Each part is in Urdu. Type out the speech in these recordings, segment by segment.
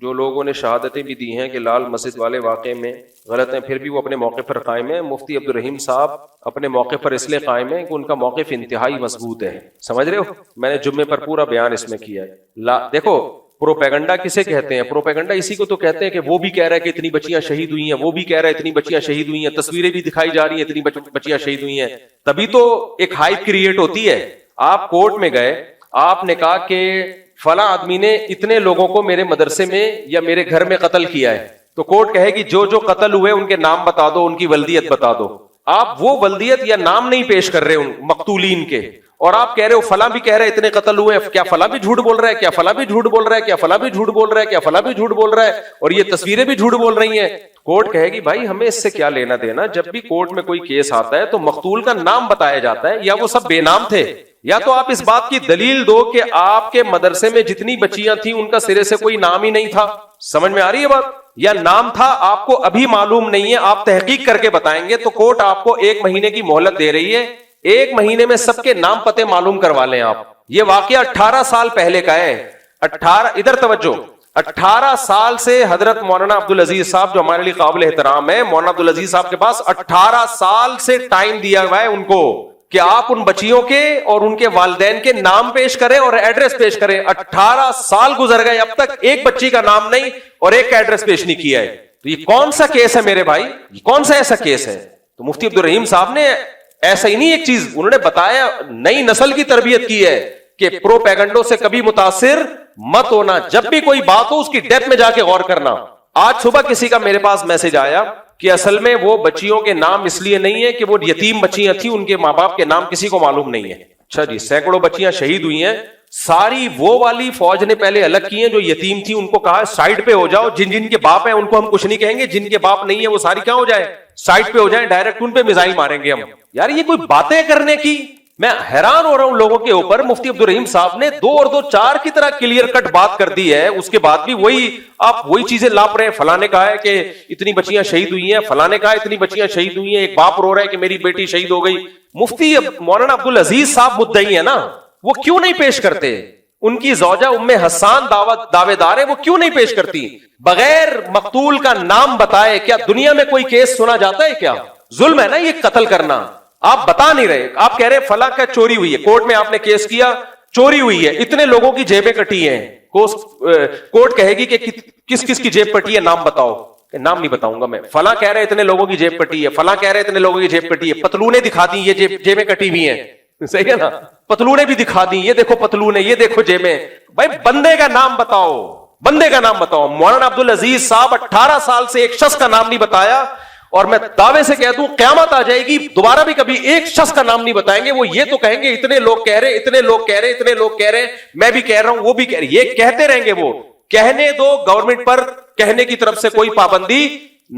جو لوگوں نے شہادتیں بھی دی ہیں کہ لال مسجد والے واقعے میں غلط ہیں، پھر بھی وہ اپنے موقع پر قائم ہیں. مفتی عبد الرحیم صاحب اپنے موقع پر اس لیے قائم ہیں کہ ان کا موقف انتہائی مضبوط ہے. سمجھ رہے ہو؟ میں نے جمعے پر پورا بیان اس میں کیا ہے. دیکھو پروپیگنڈا کسے کہتے ہیں؟ پروپیگنڈا اسی کو تو کہتے ہیں کہ وہ بھی کہہ رہا ہے کہ اتنی بچیاں شہید ہوئی ہیں، وہ بھی کہہ رہا ہے اتنی بچیاں شہید ہوئی ہیں، تصویریں بھی دکھائی جا رہی ہیں اتنی بچیاں شہید ہوئی ہیں. تبھی تو ایک ہائپ کریٹ ہوتی ہے. آپ کورٹ میں گئے، آپ نے کہا کہ فلاں آدمی نے اتنے لوگوں کو میرے مدرسے میں یا میرے گھر میں قتل کیا ہے، تو کورٹ کہے گی جو جو قتل ہوئے ان کے نام بتا دو، ان کی ولدیت بتا دو. آپ وہ ولدیت یا نام نہیں پیش کر رہے ان مقتولین کے، اور آپ کہہ رہے ہو فلاں بھی کہہ رہے اتنے قتل ہوئے ہیں. کیا فلاں بھی جھوٹ بول رہا ہے؟ کیا فلاں بھی جھوٹ بول رہا ہے؟ کیا فلاں بھی جھوٹ بول رہا ہے؟ کیا فلاں بھی جھوٹ بول رہا ہے؟ اور یہ تصویریں بھی جھوٹ بول رہی ہیں. کورٹ کہے گی بھائی ہمیں اس سے کیا لینا دینا. جب بھی کورٹ میں کوئی کیس آتا ہے تو مقتول کا نام بتایا جاتا ہے، یا وہ سب بے نام تھے، یا تو آپ اس بات کی دلیل دو کہ آپ کے مدرسے میں جتنی بچیاں تھیں ان کا سرے سے کوئی نام ہی نہیں تھا. سمجھ میں آ رہی ہے بات؟ یا نام تھا آپ کو ابھی معلوم نہیں ہے، آپ تحقیق کر کے بتائیں گے. تو کورٹ آپ کو 1 مہینے کی مہلت دے رہی ہے، 1 مہینے میں سب کے نام پتے معلوم کروا لیں آپ. یہ واقعہ 18 سال پہلے کا ہے. 18 ادھر توجہ، 18 سال سے حضرت مولانا عبدالعزیز صاحب جو ہمارے لیے قابل احترام ہے، مولانا عبدالعزیز صاحب کے پاس 18 سال سے ٹائم دیا ہوا ہے ان کو کہ آپ ان بچیوں کے اور ان کے والدین کے نام پیش کریں اور ایڈریس پیش کریں. 18 سال گزر گئے، اب تک ایک بچی کا نام نہیں اور ایک کا ایڈریس پیش نہیں کیا ہے. تو یہ کون سا کیس ہے میرے بھائی؟ یہ کون سا ایسا کیس ہے؟ تو مفتی عبد الرحیم صاحب نے ایسا ہی نہیں، ایک چیز انہوں نے بتایا، نئی نسل کی تربیت کی ہے کہ پروپیگنڈوں سے کبھی متاثر مت ہونا. جب بھی کوئی بات ہو اس کی ڈیپتھ میں جا کے غور کرنا. آج صبح کسی کا میرے پاس میسج آیا کہ اصل میں وہ بچیوں کے نام اس لیے نہیں ہے کہ وہ یتیم بچیاں تھیں، ان کے ماں باپ کے نام کسی کو معلوم نہیں ہے. اچھا جی، سینکڑوں بچیاں شہید ہوئی ہیں، ساری وہ والی فوج نے پہلے الگ کی ہیں جو یتیم تھی، ان کو کہا سائڈ پہ ہو جاؤ. جن جن کے باپ ہیں ان کو ہم کچھ نہیں کہیں گے، جن کے باپ نہیں ہے وہ ساری کیا ہو جائے؟ سائڈ پہ ہو جائیں، ڈائریکٹ ان پہ میزائل ماریں گے ہم. یار یہ کوئی باتیں کرنے کی، میں حیران ہو رہا ہوں لوگوں کے اوپر. مفتی عبد الرحیم صاحب نے 2 اور 2 4 کی طرح کلیئر کٹ بات کر دی ہے، اس کے بعد بھی وہی آپ وہی چیزیں لاپ رہے ہیں. فلاں نے کہا ہے کہ اتنی بچیاں شہید ہوئی ہیں، فلاں نے کہا اتنی بچیاں شہید ہوئی ہیں، ایک باپ رو رہا ہے کہ میری بیٹی شہید ہو گئی. مفتی مولانا عبدالعزیز صاحب مدعی ہے نا، وہ کیوں نہیں پیش کرتے؟ ان کی زوجہ ام حسان دعوے دار ہے، وہ کیوں نہیں پیش کرتی؟ بغیر مقتول کا نام بتائے کیا دنیا میں کوئی کیس سنا جاتا ہے؟ کیا ظلم ہے نا یہ قتل کرنا. آپ بتا نہیں رہے، آپ کہہ رہے فلاں کا چوری ہوئی ہے، کورٹ میں آپ نے کیس کیا چوری ہوئی ہے، اتنے لوگوں کی جیبیں کٹی ہیں. کورٹ کہے گی کہ کس کس کی جیب کٹی ہے، نام بتاؤ. نام نہیں بتاؤں گا میں. فلاں کہہ رہے اتنے لوگوں کی جیب کٹی ہے، فلاں کہہ رہے اتنے لوگوں کی جیب کٹی ہے. پتلونیں دکھا دی، یہ جیبیں کٹی ہوئی ہیں. صحیح ہے نا؟ پتلونیں بھی دکھا دی، یہ دیکھو پتلونیں، یہ دیکھو جیبیں. بھائی بندے کا نام بتاؤ، بندے کا نام بتاؤ. مولانا عبدالعزیز صاحب 18 سال سے ایک شخص کا نام نہیں بتایا، اور میں دعوے سے کہہ دوں قیامت آ جائے گی دوبارہ بھی کبھی ایک شخص کا نام نہیں بتائیں گے. وہ یہ تو کہیں گے اتنے لوگ کہہ رہے، اتنے لوگ کہہ رہے، اتنے لوگ کہہ رہے، میں بھی کہہ رہا ہوں، وہ بھی کہہ رہے. یہ کہتے رہیں گے. وہ کہنے دو، گورنمنٹ پر کہنے کی طرف سے کوئی پابندی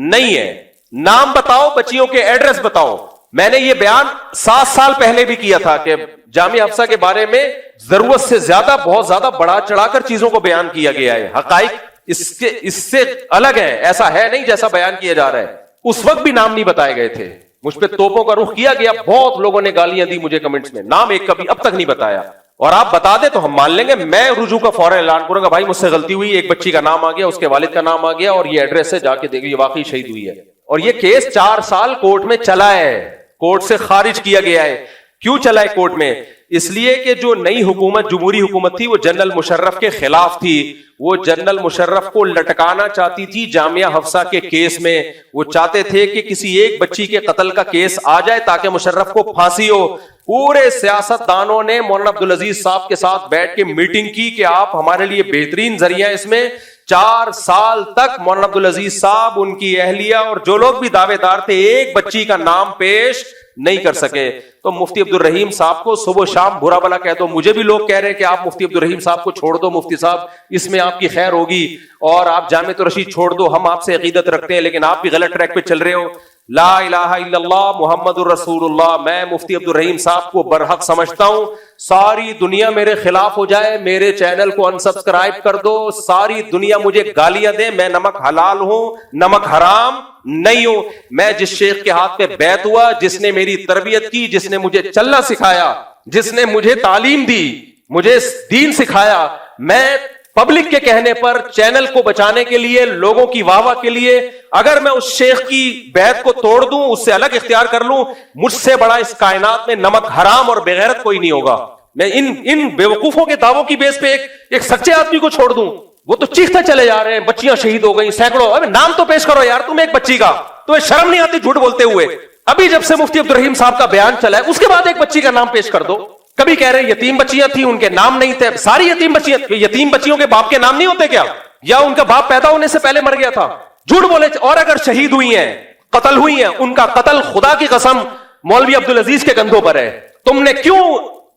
نہیں ہے. نام بتاؤ، بچیوں کے ایڈریس بتاؤ. میں نے یہ بیان 7 سال پہلے بھی کیا تھا کہ جامعہ حفصہ کے بارے میں ضرورت سے زیادہ بہت زیادہ بڑا چڑھا کر چیزوں کو بیان کیا گیا ہے. حقائق اس سے الگ ہے، ایسا ہے نہیں جیسا بیان کیا جا رہا ہے. اس وقت بھی نام نہیں بتائے گئے تھے. مجھ پہ توپوں کا رخ کیا گیا، بہت لوگوں نے گالیاں دی مجھے کمنٹس میں. نام ایک کبھی اب تک نہیں بتایا. اور آپ بتا دیں تو ہم مان لیں گے. میں رجوع کا فوراً اعلان کروں گا، بھائی مجھ سے غلطی ہوئی، ایک بچی کا نام آ گیا، اس کے والد کا نام آ گیا، اور یہ ایڈریس ہے، جا کے دیکھو یہ واقعی شہید ہوئی ہے. اور یہ کیس 4 سال کورٹ میں چلا ہے، کورٹ سے خارج کیا گیا ہے. کیوں چلا ہے کورٹ میں؟ اس لیے کہ جو نئی حکومت، جمہوری حکومت تھی، وہ جنرل مشرف کے خلاف تھی. وہ جنرل مشرف کو لٹکانا چاہتی تھی جامعہ حفصہ کے کیس میں. وہ چاہتے تھے کہ کسی ایک بچی کے قتل کا کیس آ جائے تاکہ مشرف کو پھانسی ہو. پورے سیاست دانوں نے مولانا عبدالعزیز صاحب کے ساتھ بیٹھ کے میٹنگ کی کہ آپ ہمارے لیے بہترین ذریعہ ہیں. اس میں 4 سال تک مولانا عبدالعزیز صاحب، ان کی اہلیہ اور جو لوگ بھی دعوے دار تھے، ایک بچی کا نام پیش نہیں کر سکے. تو مفتی عبد الرحیم صاحب کو صبح و شام برا بلا کہہ دو. مجھے بھی لوگ کہہ رہے ہیں کہ آپ مفتی عبد الرحیم صاحب کو چھوڑ دو، مفتی صاحب اس میں آپ کی خیر ہوگی، اور آپ جامعۃ الرشید چھوڑ دو، ہم آپ سے عقیدت رکھتے ہیں، لیکن آپ بھی غلط ٹریک پہ چل رہے ہو. لا الہ الا اللہ محمد الرسول اللہ. میں مفتی عبد الرحیم صاحب کو برحق سمجھتا ہوں. ساری دنیا میرے خلاف ہو جائے، میرے چینل کو انسبسکرائب کر دو، ساری دنیا مجھے گالیاں دے، میں نمک حلال ہوں، نمک حرام نہیں ہوں. میں جس شیخ کے ہاتھ پہ بیعت ہوا، جس نے میری تربیت کی، جس نے مجھے چلنا سکھایا، جس نے مجھے تعلیم دی، مجھے دین سکھایا، میں پبلک کے کہنے پر, چینل کو بچانے کے لیے, لوگوں کی واہ واہ کے لیے, اگر میں اس شیخ کی بیعت کو توڑ دوں, اس سے الگ اختیار کر لوں, مجھ سے بڑا اس کائنات میں نمک حرام اور بغیرت کوئی نہیں ہوگا. میں ان بیوقوفوں کے دعووں کی بیس پہ ایک سچے آدمی کو چھوڑ دوں. وہ تو چیختے چلے جا رہے ہیں, بچیاں شہید ہو گئی سینکڑوں. ابے نام تو پیش کرو یار, تم ایک بچی کا, تمہیں شرم نہیں آتی جھوٹ بولتے ہوئے؟ ابھی جب سے مفتی عبدالرحیم صاحب کا بیان چلا ہے, اس کے بعد ایک بچی کا نام پیش کر دو. کبھی کہہ رہے ہیں یتیم بچیاں تھیں, ان کے نام نہیں تھے. ساری یتیم بچیاں, یتیم بچیوں کے باپ کے نام نہیں ہوتے کیا؟ یا ان کا باپ پیدا ہونے سے پہلے مر گیا تھا؟ جھوٹ بولے. اور اگر شہید ہوئی ہیں, قتل ہوئی ہیں, ان کا قتل خدا کی قسم مولوی عبدالعزیز کے کندھوں پر ہے. تم نے کیوں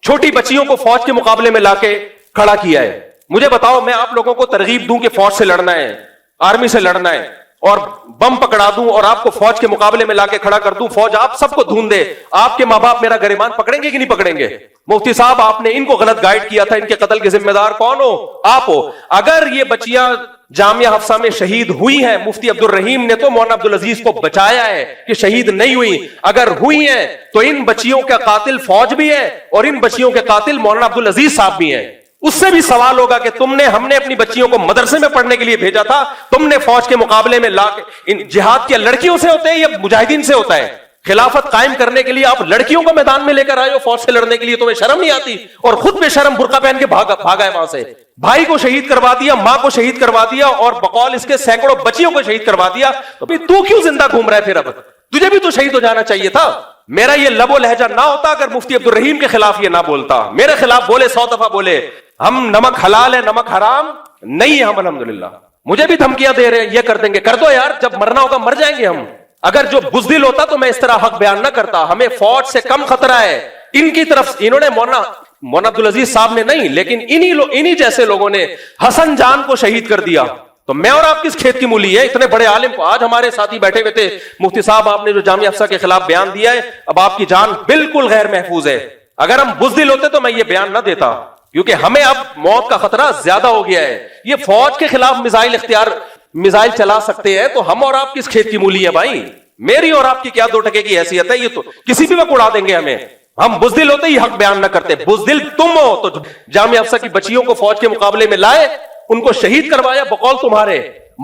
چھوٹی بچیوں کو فوج کے مقابلے میں لا کے کھڑا کیا ہے؟ مجھے بتاؤ, میں آپ لوگوں کو ترغیب دوں کہ فوج سے لڑنا ہے, آرمی سے لڑنا ہے, اور بم پکڑا دوں اور آپ کو فوج کے مقابلے میں لا کے کھڑا کر دوں, فوج آپ سب کو ڈھونڈ دے, آپ کے ماں باپ میرا گریبان پکڑیں گے کہ نہیں پکڑیں گے؟ مفتی صاحب, آپ نے ان کو غلط گائیڈ کیا تھا, ان کے قتل کے ذمہ دار کون ہو؟ آپ ہو. اگر یہ بچیاں جامعہ حفصہ میں شہید ہوئی ہیں, مفتی عبدالرحیم نے تو مولانا عبدالعزیز کو بچایا ہے کہ شہید نہیں ہوئی. اگر ہوئی ہیں تو ان بچیوں کا قاتل فوج بھی ہے, اور ان بچیوں کے قاتل مولانا عبدالعزیز صاحب بھی ہیں. اس سے بھی سوال ہوگا کہ ہم نے اپنی بچیوں کو مدرسے میں پڑھنے کے لیے بھیجا تھا, تم نے فوج کے مقابلے میں لا کے. جہاد کیا لڑکیوں سے ہوتے ہیں یا مجاہدین سے ہوتا ہے؟ خلافت قائم کرنے کے لیے آپ لڑکیوں کو میدان میں لے کر آئے ہو فوج سے لڑنے کے لیے, تمہیں شرم نہیں آتی؟ اور خود بے شرم برقع پہن کے بھاگا ہے وہاں سے. بھائی کو شہید کروا دیا, ماں کو شہید کروا دیا, اور بقول اس کے سینکڑوں بچیوں کو شہید کروا دیا. تو تو کیوں زندہ گھوم رہا ہے پھر؟ اب تجھے بھی تو شہید ہو جانا چاہیے تھا. میرا یہ لب و لہجہ نہ ہوتا اگر مفتی عبدالرحیم کے خلاف یہ نہ بولتا. میرے خلاف بولے 100 دفعہ بولے, ہم نمک حلال ہے نمک حرام نہیں ہے ہم الحمدللہ. مجھے بھی دھمکیاں دے رہے ہیں, یہ کر دیں گے. کر دو یار, جب مرنا ہوگا مر جائیں گے ہم. اگر جو بزدل ہوتا تو میں اس طرح حق بیان نہ کرتا. ہمیں فوج سے کم خطرہ ہے. ان کی طرف انہوں نے مولانا عبدالعزیز صاحب نے نہیں, لیکن انہی جیسے لوگوں نے حسن جان کو شہید کر دیا. تو میں اور آپ کس کھیت کی مولی ہے؟ اتنے بڑے عالم آج ہمارے ساتھی بیٹھے ہوئے تھے, مفتی صاحب آپ نے جو جامعہ حفصہ کے خلاف بیان دیا ہے, اب آپ کی جان بالکل غیر محفوظ ہے. اگر ہم بزدل ہوتے تو میں یہ بیان نہ دیتا, کیونکہ ہمیں اب موت کا خطرہ زیادہ ہو گیا ہے. یہ فوج کے خلاف میزائل چلا سکتے ہیں, تو ہم اور آپ کس کھیت کی مولی ہے بھائی؟ میری اور آپ کی کیا 2 ٹکے کی حیثیت ہے؟ یہ تو کسی بھی وقت اڑا دیں گے ہمیں. ہم بزدل ہوتے ہی حق بیان نہ کرتے. بزدل تم ہو تو جامعہ حفصہ کی بچیوں کو فوج کے مقابلے میں لائے, ان کو شہید کروایا بقول تمہارے.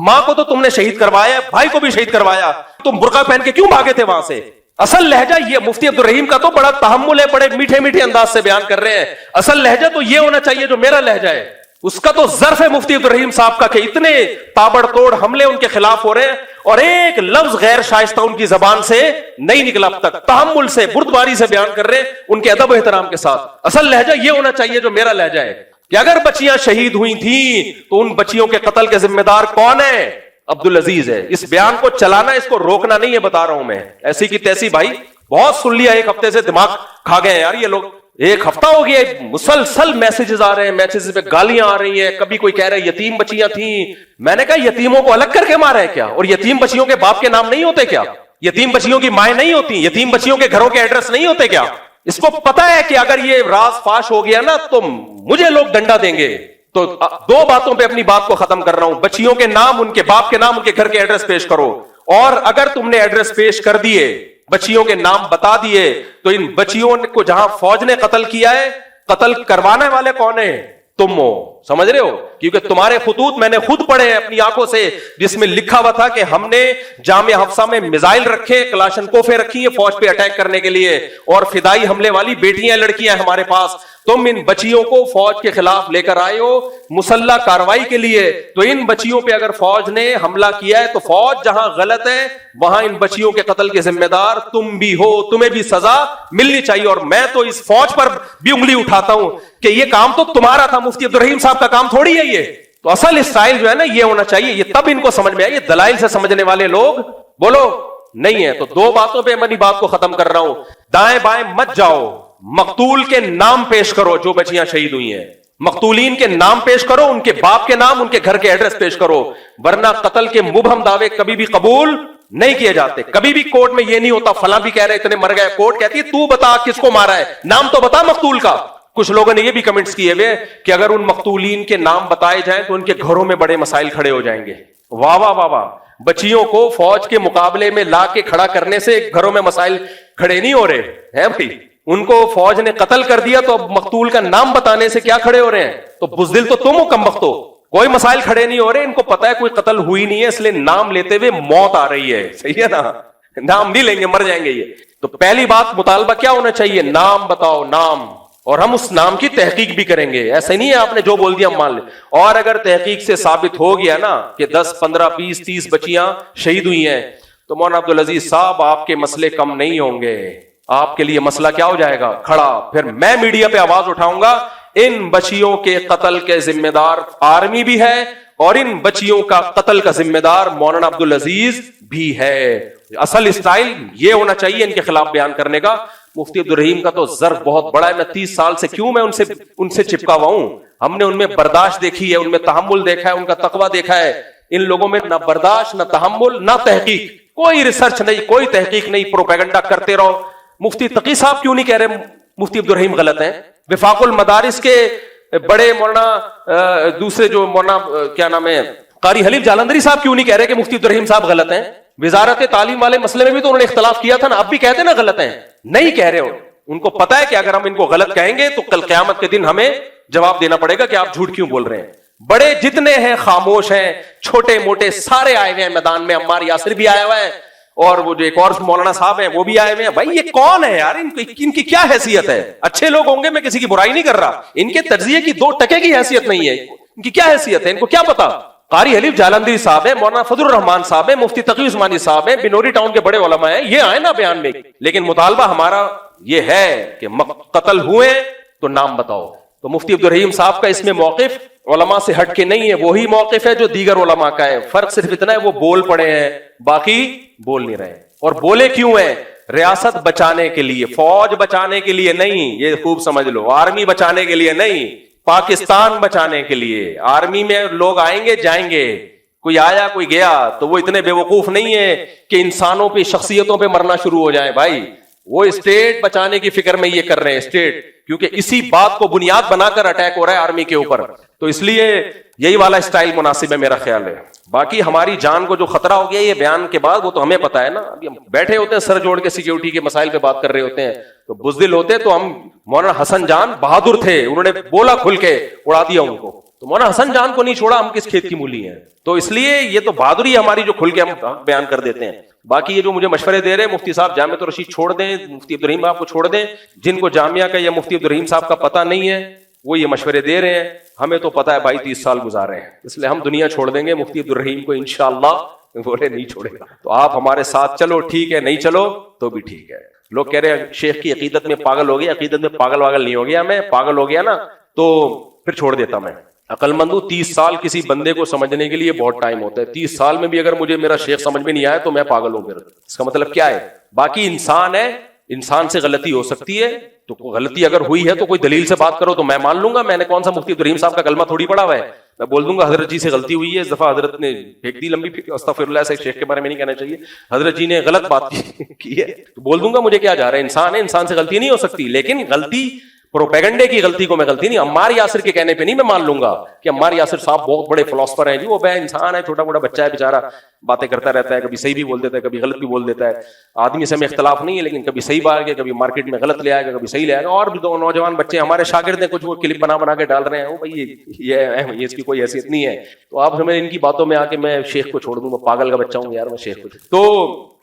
ماں کو تو تم نے شہید کروایا, بھائی کو بھی شہید کروایا. تم برقع پہن کے کیوں بھاگے تھے وہاں سے؟ اصل لہجہ یہ مفتی عبدالرحیم کا تو بڑا تحمل ہے, بڑے میٹھے میٹھے انداز سے بیان کر رہے ہیں. اصل لہجہ تو یہ ہونا چاہیے جو میرا لہجہ ہے. اس کا تو ظرف ہے مفتی عبدالرحیم صاحب کا کہ اتنے تابڑ توڑ حملے ان کے خلاف ہو رہے ہیں, اور ایک لفظ غیر شائستہ ان کی زبان سے نہیں نکلا اب تک. تحمل سے, بردباری سے بیان کر رہے ہیں, ان کے ادب و احترام کے ساتھ. اصل لہجہ یہ ہونا چاہیے جو میرا لہجہ ہے کہ اگر بچیاں شہید ہوئی تھیں تو ان بچیوں کے قتل کے ذمہ دار کون ہے؟ عبدالعزیز ہے. اس بیان کو چلانا, اس کو روکنا نہیں ہے, بتا رہا ہوں میں. ایسی کی تیسی بھائی بہت سن لیا, 1 ہفتے سے دماغ کھا گئے ہیں یار یہ لوگ. 1 ہفتہ ہو گیا, مسلسل میسجز آ رہے ہیں, میسجز پہ گالیاں آ رہی ہیں. کبھی کوئی کہہ رہا ہے یتیم بچیاں تھیں. میں نے کہا یتیموں کو الگ کر کے مارا ہے کیا؟ اور یتیم بچیوں کے باپ کے نام نہیں ہوتے کیا؟ یتیم بچیوں کی مائیں نہیں ہوتی؟ یتیم بچیوں کے گھروں کے ایڈریس نہیں ہوتے کیا؟ اس کو پتا ہے کہ اگر یہ راز فاش ہو گیا نا تو مجھے لوگ ڈنڈا دیں گے. تو 2 باتوں پہ اپنی بات کو ختم کر رہا ہوں. بچیوں کے نام, ان کے باپ کے نام, ان کے گھر کے ایڈریس پیش کرو. اور اگر تم نے ایڈریس پیش کر دیے, بچیوں کے نام بتا دیے, تو ان بچیوں کو جہاں فوج نے قتل کیا ہے, قتل کروانے والے کون ہیں؟ تم ہو. سمجھ رہے ہو؟ کیونکہ تمہارے خطوط میں نے خود پڑھے ہیں اپنی آنکھوں سے, جس میں لکھا ہوا تھا کہ ہم نے جامعہ حفصہ میں میزائل رکھے, کلاشنکوفیں رکھی ہیں فوج پہ اٹیک کرنے کے لیے, اور فدائی حملے والی بیٹیاں لڑکیاں ہمارے پاس. تم ان بچیوں کو فوج کے خلاف لے کر آئے ہو مسلح کاروائی کے لیے. تو ان بچیوں پہ اگر فوج نے حملہ کیا ہے تو فوج جہاں غلط ہے وہاں ان بچیوں کے قتل کے ذمہ دار تم بھی ہو, تمہیں بھی سزا ملنی چاہیے. اور میں تو اس فوج پر بھی انگلی اٹھاتا ہوں کہ یہ کام تو تمہارا تھا, مفتی عبدالرحیم صاحب کا کام تھوڑی ہے یہ. تو اصل اسٹائل جو ہے نا یہ ہونا چاہیے. یہ تب ان کو سمجھ میں آئے, یہ دلائل سے سمجھنے والے لوگ بولو نہیں ہے. تو 2 باتوں پہ میں اپنی بات کو ختم کر رہا ہوں. دائیں بائیں مت جاؤ, مقتول کے نام پیش کرو جو بچیاں شہید ہوئی ہیں, مقتولین کے نام پیش کرو, ان کے باپ کے نام, ان کے گھر کے ایڈریس پیش کرو, ورنہ قتل کے مبہم دعوے کبھی بھی قبول نہیں کیے جاتے. کبھی بھی کورٹ میں یہ نہیں ہوتا فلاں بھی کہہ رہے اتنے مر گئے, کورٹ کہتی ہے تو بتا کس کو مارا ہے, نام تو بتا مقتول کا. کچھ لوگوں نے یہ بھی کمنٹس کیے ہوئے کہ اگر ان مقتولین کے نام بتائے جائیں تو ان کے گھروں میں بڑے مسائل کھڑے ہو جائیں گے. واہ واہ واہ واہ. بچیوں کو فوج کے مقابلے میں لا کے کھڑا کرنے سے گھروں میں مسائل کھڑے نہیں ہو رہے ہیں بھائی. ان کو فوج نے قتل کر دیا تو اب مقتول کا نام بتانے سے کیا کھڑے ہو رہے ہیں؟ تو بزدل تو تم ہو, کم بخت ہو. کوئی مسائل کھڑے نہیں ہو رہے, ان کو پتا ہے کوئی قتل ہوئی نہیں ہے, اس لیے نام لیتے ہوئے موت آ رہی ہے. صحیح ہے نا, نام نہیں لیں گے, مر جائیں گے یہ. تو پہلی بات مطالبہ کیا ہونا چاہیے, نام بتاؤ, نام, اور ہم اس نام کی تحقیق بھی کریں گے. ایسا نہیں ہے آپ نے جو بول دیا ہم مان لیں. اور اگر تحقیق سے ثابت ہو گیا نا کہ 10 15 20 30 بچیاں شہید ہوئی ہیں, تو مولانا عبدالعزیز صاحب آپ کے مسئلے کم نہیں ہوں گے, آپ کے لیے مسئلہ کیا ہو جائے گا, کھڑا. پھر میں میڈیا پہ آواز اٹھاؤں گا, ان بچیوں کے قتل کے ذمہ دار آرمی بھی ہے, اور ان بچیوں کا قتل کا ذمہ دار مولانا عبدالعزیز بھی ہے. اصل اسٹائل یہ ہونا چاہیے ان کے خلاف بیان کرنے کا. مفتی عبدالرحیم کا تو ضرب بہت بڑا ہے. میں 30 سال سے کیوں میں ان سے چپکا ہوا ہوں. ہم نے ان میں برداشت دیکھی ہے, ان میں تحمل دیکھا ہے, ان کا تقویٰ دیکھا ہے. ان لوگوں میں نہ برداشت, نہ تحمل, نہ تحقیق, کوئی ریسرچ نہیں, کوئی تحقیق نہیں, پروپیگنڈا کرتے رہو. مفتی تقی صاحب کیوں نہیں کہہ رہے مفتی عبدالرحیم غلط ہیں؟ وفاق المدارس کے بڑے مولانا دوسرے جو مولانا کیا نام ہے قاری حلیف جالندری صاحب کیوں نہیں کہہ رہے کہ مفتی عبدالرحیم صاحب غلط ہیں؟ وزارت تعلیم والے مسئلے میں بھی تو انہوں نے اختلاف کیا تھا نا, اب بھی کہتے ہیں نا غلط ہیں. نہیں کہہ رہے ہو, ان کو پتا ہے کہ اگر ہم ان کو غلط کہیں گے تو کل قیامت کے دن ہمیں جواب دینا پڑے گا کہ آپ جھوٹ کیوں بول رہے ہیں. بڑے جتنے ہیں خاموش ہیں, چھوٹے موٹے سارے آئے ہوئے ہیں میدان میں. عمار یاسر بھی آیا ہوا ہے, اور وہ جو ایک اور مولانا صاحب ہیں وہ بھی آئے ہوئے ہیں. بھائی یہ کون ہے یار, ان کی کیا حیثیت ہے؟ اچھے لوگ ہوں گے, میں کسی کی برائی نہیں کر رہا, ان کے تجزیے کی 2 ٹکے کی حیثیت نہیں ہے. ان کی کیا حیثیت ہے, ان کو کیا پتا؟ قاری حلیف جالندری صاحب ہیں, مولانا فضل الرحمان صاحب ہیں, مفتی تقی عثمانی صاحب ہیں, بنوری ٹاؤن کے بڑے علماء ہیں, یہ آئے نا بیان میں. لیکن مطالبہ ہمارا یہ ہے کہ قتل ہوئے تو نام بتاؤ. تو مفتی عبدالرحیم صاحب کا اس میں موقف علماء سے ہٹ کے نہیں ہے, وہی موقف ہے جو دیگر علماء کا ہے. فرق صرف اتنا ہے وہ بول پڑے ہیں, باقی بول نہیں رہے. اور بولے کیوں ہیں؟ ریاست بچانے کے لیے, فوج بچانے کے لیے نہیں, یہ خوب سمجھ لو, آرمی بچانے کے لیے نہیں, پاکستان بچانے کے لیے. آرمی میں لوگ آئیں گے جائیں گے, کوئی آیا کوئی گیا, تو وہ اتنے بے وقوف نہیں ہے کہ انسانوں پہ, شخصیتوں پہ مرنا شروع ہو جائیں. بھائی وہ اسٹیٹ بچانے کی فکر میں یہ کر رہے ہیں, اسٹیٹ, کیونکہ اسی بات کو بنیاد بنا کر اٹیک ہو رہا ہے آرمی کے اوپر. تو اس لیے یہی والا اسٹائل مناسب ہے میرا خیال ہے. باقی ہماری جان کو جو خطرہ ہو گیا یہ بیان کے بعد, وہ تو ہمیں پتا ہے نا. ابھی ہم بیٹھے ہوتے ہیں سر جوڑ کے سیکیورٹی کے مسائل پہ بات کر رہے ہوتے ہیں, تو بزدل ہوتے تو ہم, مولانا حسن جان بہادر تھے, انہوں نے بولا کھل کے, اڑا دیا ان کو. تو مولانا حسن جان کو نہیں چھوڑا, ہم کس کھیت کی مولی ہیں. تو اس لیے یہ تو بہادری ہماری جو کھل کے ہم بیان کر دیتے ہیں. باقی یہ جو مجھے مشورے دے رہے ہیں مفتی صاحب جامعۃ الرشید چھوڑ دیں, مفتی عبدالرحیم آپ کو چھوڑ دیں, جن کو جامعہ کا یا مفتی عبدالرحیم صاحب کا پتہ نہیں ہے وہ یہ مشورے دے رہے ہیں. ہمیں تو پتہ ہے بھائی 30 سال گزارے ہیں, اس لیے ہم دنیا چھوڑ دیں گے, مفتی عبدالرحیم کو انشاءاللہ بولے نہیں چھوڑے گا. تو آپ ہمارے ساتھ چلو ٹھیک ہے, نہیں چلو تو بھی ٹھیک ہے. لوگ کہہ رہے ہیں شیخ کی عقیدت میں پاگل ہو گیا, عقیدت میں پاگل واگل نہیں ہو گیا, میں پاگل ہو گیا نا تو پھر چھوڑ دیتا. میں عقل مند ہوں, 30 سال کسی بندے کو سمجھنے کے لیے بہت ٹائم ہوتا ہے. 30 سال میں بھی اگر مجھے میرا شیخ سمجھ میں نہیں آیا تو میں پاگل ہوں. پھر اس کا مطلب کیا ہے؟ باقی انسان ہے, انسان سے غلطی ہو سکتی ہے, تو غلطی اگر ہوئی ہے تو کوئی دلیل سے بات کرو تو میں مان لوں گا. میں نے کون سا مفتی عبدالرحیم صاحب کا کلمہ تھوڑی پڑھا ہوا ہے, میں بول دوں گا حضرت جی سے غلطی ہوئی ہے, اس دفعہ حضرت نے پھینک دی لمبی, استغفر اللہ, سے شیخ کے بارے میں نہیں کہنا چاہیے, حضرت جی نے غلط بات کی ہے, تو بول دوں گا مجھے کیا جا رہا ہے, انسان ہے, انسان سے غلطی نہیں ہو سکتی. لیکن غلطی پروپیگنڈے کی غلطی کو میں غلطی نہیں, عمار یاسر کے کہنے پہ نہیں میں مان لوں گا کہ عمار یاسر صاحب بہت بڑے فلاسفر ہیں جی, وہ بے انسان ہے, چھوٹا موٹا بچہ ہے بیچارہ, باتیں کرتا رہتا ہے, کبھی صحیح بھی بول دیتا ہے, کبھی غلط بھی بول دیتا ہے. آدمی سے ہمیں اختلاف نہیں ہے, لیکن کبھی صحیح بات ہے, کبھی مارکیٹ میں غلط لے آئے گا, کبھی صحیح لے آئے گا. اور بھی 2 نوجوان بچے ہمارے شاگرد ہیں, کچھ وہ کلپ بنا کے ڈال رہے ہیں, وہ بھائی یہ اس کی کوئی حیثیت نہیں ہے. تو آپ ہمیں ان کی باتوں میں آ کے میں شیخ کو چھوڑ دوں, میں پاگل کا بچہ ہوں یار, میں شیخ کو. تو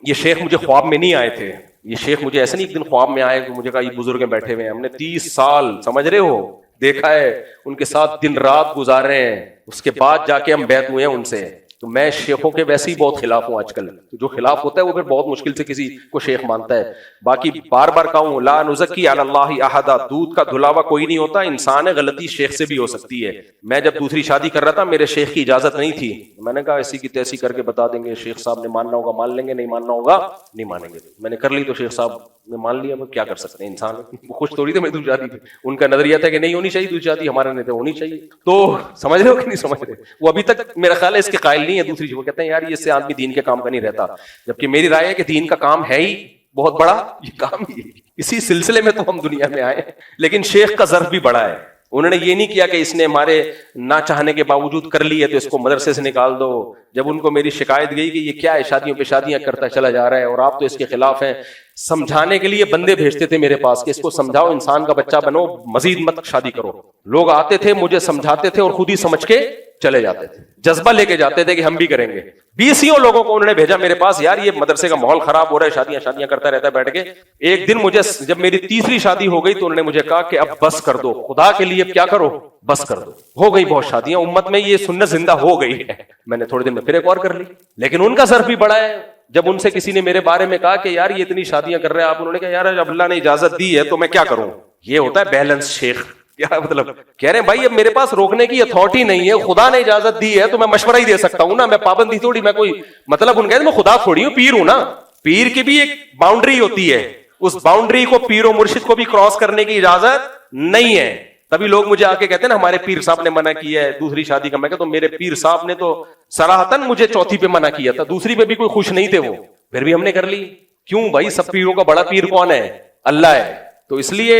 یہ شیخ مجھے خواب میں نہیں آئے تھے, یہ شیخ مجھے ایسے نہیں ایک دن خواب میں آئے کہ مجھے کہا یہ بزرگ بیٹھے ہوئے ہیں, ہم نے 30 سال سمجھ رہے ہو دیکھا ہے, ان کے ساتھ دن رات گزارے ہیں, اس کے بعد جا کے ہم بیعت ہوئے ہیں ان سے. تو میں شیخوں کے ویسے ہی بہت خلاف ہوں آج کل. جو خلاف ہوتا ہے وہ پھر بہت مشکل سے کسی کو شیخ مانتا ہے. باقی بار بار کہوں, لا نزکی علی اللہ احدا, دودھ کا دھلاوا کوئی نہیں ہوتا, انسان ہے, غلطی شیخ سے بھی ہو سکتی ہے. میں جب دوسری شادی کر رہا تھا میرے شیخ کی اجازت نہیں تھی, میں نے کہا ایسی کی تیسی کر کے بتا دیں گے, شیخ صاحب نے ماننا ہوگا مان لیں گے, نہیں ماننا ہوگا نہیں مانیں گے. میں نے کر لی تو شیخ صاحب نے مان لیا, کیا کر سکتے ہیں, انسان خوش تھوڑی تھے میں دوسری شادی پہ. ان کا نظریہ تھا کہ نہیں ہونی چاہیے دوسری شادی, ہمارا نہیں تھا ہونی چاہیے. تو سمجھ رہے ہو کہ نہیں سمجھ رہے, وہ ابھی تک میرا خیال ہے اس کے قائل نہیں ہے دوسری. وہ کہتے ہیں یار یہ اس سے آدمی دین کے کام کا نہیں رہتا, جبکہ میری رائے ہے کہ دین کا کام ہے ہی بہت بڑا, یہ کام ہی اسی سلسلے میں تو ہم دنیا میں آئے. لیکن شیخ کا ظرف بھی بڑا ہے, انہوں نے یہ نہیں کیا کہ اس نے ہمارے نہ چاہنے کے باوجود کر لی ہے تو اس کو مدرسے سے نکال دو, جب ان کو میری شکایت گئی کہ یہ کیا ہے شادیوں پہ شادیاں کرتا چلا جا رہا ہے اور آپ تو اس کے خلاف ہیں, سمجھانے کے لیے بندے بھیجتے تھے میرے پاس کہ اس کو سمجھاؤ, انسان کا بچہ بنو, مزید مت شادی کرو. لوگ آتے تھے مجھے سمجھاتے تھے اور خود ہی سمجھ کے چلے جاتے تھے, جذبہ لے کے جاتے تھے کہ ہم بھی کریں گے. 20 لوگوں کو انہوں نے بھیجا میرے پاس, یار یہ مدرسے کا ماحول خراب ہو رہا ہے, شادیاں کرتا رہتا ہے بیٹھ کے. ایک دن مجھے جب میری تیسری شادی ہو گئی تو انہوں نے مجھے کہا کہ اب بس کر دو, خدا کے لیے اب کیا کرو, بس کر دو. ہو گئی بہت شادیاں, امت میں یہ سنت زندہ ہو گئی ہے. میں نے تھوڑے دن میں پھر ایک اور کر لی, لیکن ان کا ظرف بھی بڑا ہے. جب ان سے کسی نے میرے بارے میں کہا کہ یار یہ اتنی شادیاں کر رہے ہیں آپ, انہوں نے کہا یار اب اللہ نے اجازت دی ہے تو میں کیا کروں. یہ ہوتا ہے بیلنس شیخ. کیا مطلب, کہہ رہے ہیں بھائی اب میرے پاس روکنے کی اتھارٹی نہیں ہے, خدا نے اجازت دی ہے تو میں مشورہ ہی دے سکتا ہوں نا, میں پابندی تھوڑی, میں کوئی مطلب ان کہتے ہیں میں خدا تھوڑی ہوں, پیر ہوں نا. پیر کی بھی ایک باؤنڈری ہوتی ہے, اس باؤنڈری کو پیر و مرشد کو بھی کراس کرنے کی اجازت نہیں ہے. تبھی لوگ مجھے آ کے کہتے ہیں نا ہمارے پیر صاحب نے منع کیا ہے دوسری شادی کا. میں کہتا ہوں میرے پیر صاحب نے تو صراحتاً مجھے چوتھی پہ منع کیا تھا, دوسری پہ بھی کوئی خوش نہیں تھے وہ, پھر بھی ہم نے کر لی. کیوں بھائی, سب پیروں کا بڑا پیر کون ہے, اللہ ہے. تو اس لیے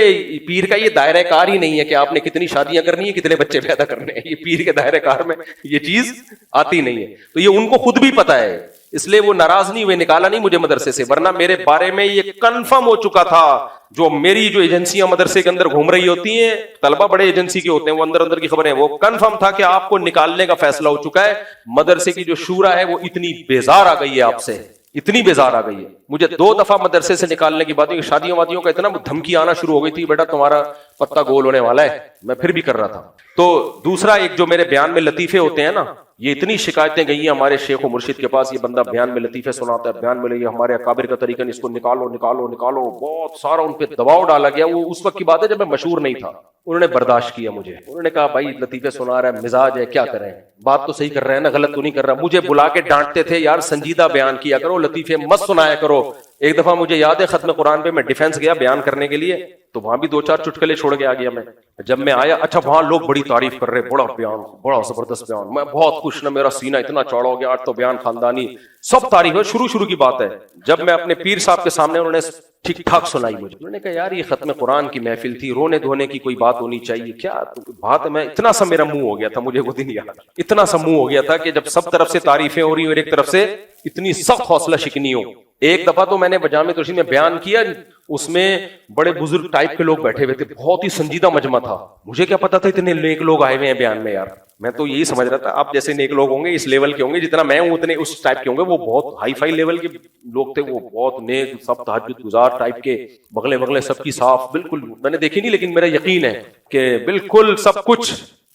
پیر کا یہ دائرہ کار ہی نہیں ہے کہ آپ نے کتنی شادیاں کرنی ہے, کتنے بچے پیدا کرنے ہیں. یہ پیر کے دائرہ کار میں یہ چیز آتی نہیں ہے. تو یہ ان کو خود بھی پتا ہے, اس لیے وہ ناراض نہیں ہوئے, نکالا نہیں مجھے مدرسے سے. ورنہ میرے بارے میں یہ کنفرم ہو چکا تھا, جو میری جو ایجنسیاں مدرسے کے اندر گھوم رہی ہوتی ہیں, طلبہ بڑے ایجنسی کے ہوتے ہیں, وہ اندر کی خبریں, وہ کنفرم تھا کہ آپ کو نکالنے کا فیصلہ ہو چکا ہے. مدرسے کی جو شورا ہے وہ اتنی بیزار آ گئی ہے آپ سے, اتنی بیزار آ گئی ہے. مجھے 2 دفعہ مدرسے سے نکالنے کی بات, شادیوں وادیوں کا اتنا دھمکی آنا شروع ہو گئی تھی, بیٹا تمہارا پتہ گول ہونے والا ہے. میں پھر بھی کر رہا تھا. تو دوسرا ایک جو میرے بیان میں لطیفے ہوتے ہیں نا, یہ اتنی شکایتیں گئی ہیں ہمارے شیخ و مرشد کے پاس, یہ بندہ بیان میں لطیفے سناتا ہے, بیان میں یہ ہمارے اکابر کا طریقہ نہیں, اس کو نکالو نکالو نکالو. بہت سارا ان پہ دباؤ ڈالا گیا. وہ اس وقت کی بات ہے جب میں مشہور نہیں تھا. انہوں نے برداشت کیا مجھے, انہوں نے کہا بھائی لطیفے سنا رہا ہے, مزاج ہے, کیا کریں, بات تو صحیح کر رہے ہیں نا, غلط تو نہیں کر رہا. مجھے بلا کے ڈانٹتے تھے, یار سنجیدہ بیان کیا کرو, لطیفے مت سنایا کرو. ایک دفعہ مجھے یاد ہے ختم قرآن پہ میں ڈیفینس گیا بیان کرنے کے لیے, تو وہاں بھی 2-4 چٹکلے چھوڑ کے آ گیا میں. جب میں آیا, اچھا وہاں لوگ بڑی تعریف کر رہے, بڑا بیان, بڑا زبردست بیان, میں بہت خوش نا, میرا سینہ اتنا چوڑا ہو گیا, آج تو بیان خاندانی, سب تعریف ہے, شروع کی بات ہے. جب میں اپنے پیر صاحب کے سامنے, انہوں نے ٹھیک ٹھاک سنائی مجھے. انہوں نے کہا یار یہ ختم قرآن کی محفل تھی, رونے دھونے کی کوئی بات ہونی چاہیے, کیا بات ہے. میں اتنا سا میرا منہ ہو گیا تھا, مجھے وہ دن یاد, اتنا سا منہ ہو گیا تھا کہ جب سب طرف سے تعریفیں ہو رہی اور ایک طرف سے اتنی سخت حوصلہ شکنی ہو. ایک دفعہ تو میں نے جامع ترشید میں بیان کیا, اس میں بڑے بزرگ ٹائپ کے لوگ بیٹھے ہوئے تھے, بہت ہی سنجیدہ مجمع تھا. مجھے کیا پتا تھا اتنے نیک لوگ آئے ہوئے ہیں بیان میں, یار میں تو یہی سمجھ رہا تھا آپ جیسے نیک لوگ ہوں گے اس لیول کے ہوں گے, جتنا میں ہوں اتنے اس ٹائپ کے ہوں گے. وہ بہت ہائی فائی لیول کے لوگ تھے, وہ بہت نیک, سب تہجد گزار ٹائپ کے, بغلیں سب کی صاف, بالکل میں نے دیکھی نہیں لیکن میرا یقین ہے کہ بالکل سب کچھ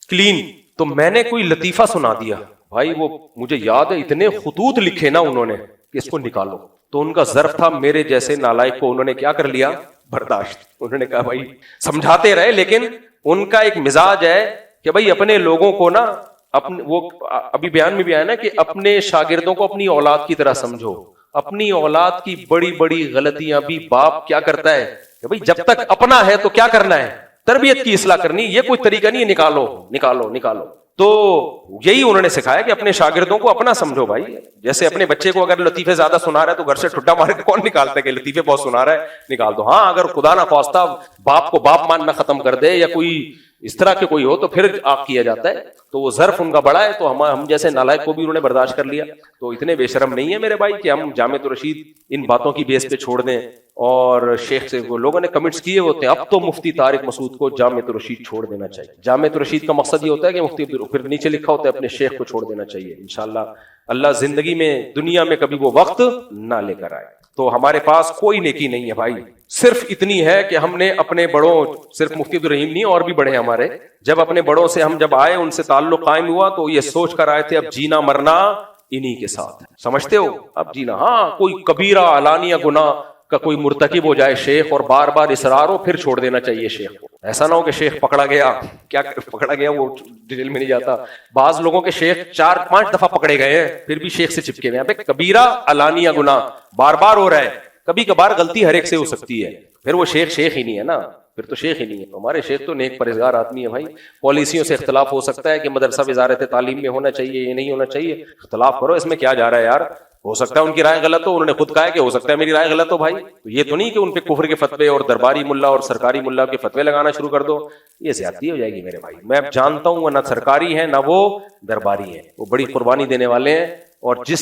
کلین. تو میں نے کوئی لطیفہ سنا دیا بھائی, وہ مجھے یاد ہے اتنے خطوط لکھے نا انہوں نے کہ اس کو نکالو. تو ان کا ظرف تھا میرے جیسے نالائق کو انہوں نے کیا کر لیا, برداشت. انہوں نے کہا بھائی سمجھاتے رہے, لیکن ان کا ایک مزاج ہے کہ بھائی اپنے لوگوں کو نا, اپنے وہ ابھی بیان میں بھی آیا نا کہ اپنے شاگردوں کو اپنی اولاد کی طرح سمجھو. اپنی اولاد کی بڑی بڑی غلطیاں بھی باپ کیا کرتا ہے کہ بھائی جب تک اپنا ہے تو کیا کرنا ہے, تربیت کی اصلاح کرنی. یہ کوئی طریقہ نہیں ہے نکالو نکالو نکالو. تو یہی انہوں نے سکھایا کہ اپنے شاگردوں کو اپنا سمجھو بھائی. جیسے اپنے بچے کو اگر لطیفے زیادہ سنا رہا ہے تو گھر سے ٹھڈا مارے کون نکالتا ہے کہ لطیفے بہت سنا رہا ہے, نکال دو. ہاں اگر خدا نہ خواستہ باپ کو باپ ماننا ختم کر دے یا کوئی اس طرح کے کوئی ہو تو پھر آپ کیا جاتا ہے. تو وہ ظرف ان کا بڑا ہے, تو ہم جیسے نالائق کو بھی انہوں نے برداشت کر لیا. تو اتنے بے شرم نہیں ہے میرے بھائی کہ ہم جامع الرشید ان باتوں کی بیس پہ چھوڑ دیں. اور شیخ سے وہ لوگوں نے کمنٹس کیے ہوتے ہیں, اب تو مفتی طارق مسعود کو جامع الرشید چھوڑ دینا چاہیے. جامع الرشید کا مقصد یہ ہوتا ہے کہ مفتی, پھر نیچے لکھا ہوتا ہے اپنے شیخ کو چھوڑ دینا چاہیے. انشاءاللہ اللہ زندگی میں دنیا میں کبھی وہ وقت نہ لے کر آئے. تو ہمارے پاس کوئی نیکی نہیں ہے بھائی, صرف اتنی ہے کہ ہم نے اپنے بڑوں, صرف مفتی عبدالرحیم نہیں اور بھی بڑے ہیں ہمارے, جب اپنے بڑوں سے ہم جب آئے, ان سے تعلق قائم ہوا تو یہ سوچ کر آئے تھے اب جینا مرنا انہی کے ساتھ, سمجھتے ہو, اب جینا. ہاں کوئی کبیرہ علانیہ گناہ کا کوئی مرتکب ہو جائے شیخ اور بار بار اصرار ہو, پھر چھوڑ دینا چاہیے شیخ کو. ایسا نہ ہو کہ شیخ پکڑا گیا, کیا پکڑا گیا وہ ڈیٹیل میں نہیں جاتا. بعض لوگوں کے شیخ 4-5 دفعہ پکڑے گئے ہیں پھر بھی شیخ سے چپکے ہوئے ہیں. کبیرہ علانیہ گناہ بار بار ہو رہا ہے, کبھی کبھار غلطی ہر ایک سے ہو سکتی ہے, پھر وہ شیخ ہی نہیں ہے نا, پھر تو شیخ ہی نہیں ہے. ہمارے شیخ تو نیک پرہیزگار آدمی ہے بھائی. پالیسیوں سے اختلاف ہو سکتا ہے کہ مدرسہ وزارت تعلیم میں ہونا چاہیے, یہ نہیں ہونا چاہیے, اختلاف کرو, اس میں کیا جا رہا ہے یار. ہو سکتا ہے ان کی رائے غلط ہو, انہوں نے خود کہا ہے کہ ہو سکتا ہے میری رائے غلط ہو بھائی. تو یہ تو نہیں کہ ان پہ کفر کے فتوے اور درباری ملا اور سرکاری ملا کے فتوے لگانا شروع کر دو, یہ زیادتی ہو جائے گی میرے بھائی. میں جانتا ہوں وہ نہ سرکاری ہے نہ وہ درباری ہے, وہ بڑی قربانی دینے والے ہیں, اور جس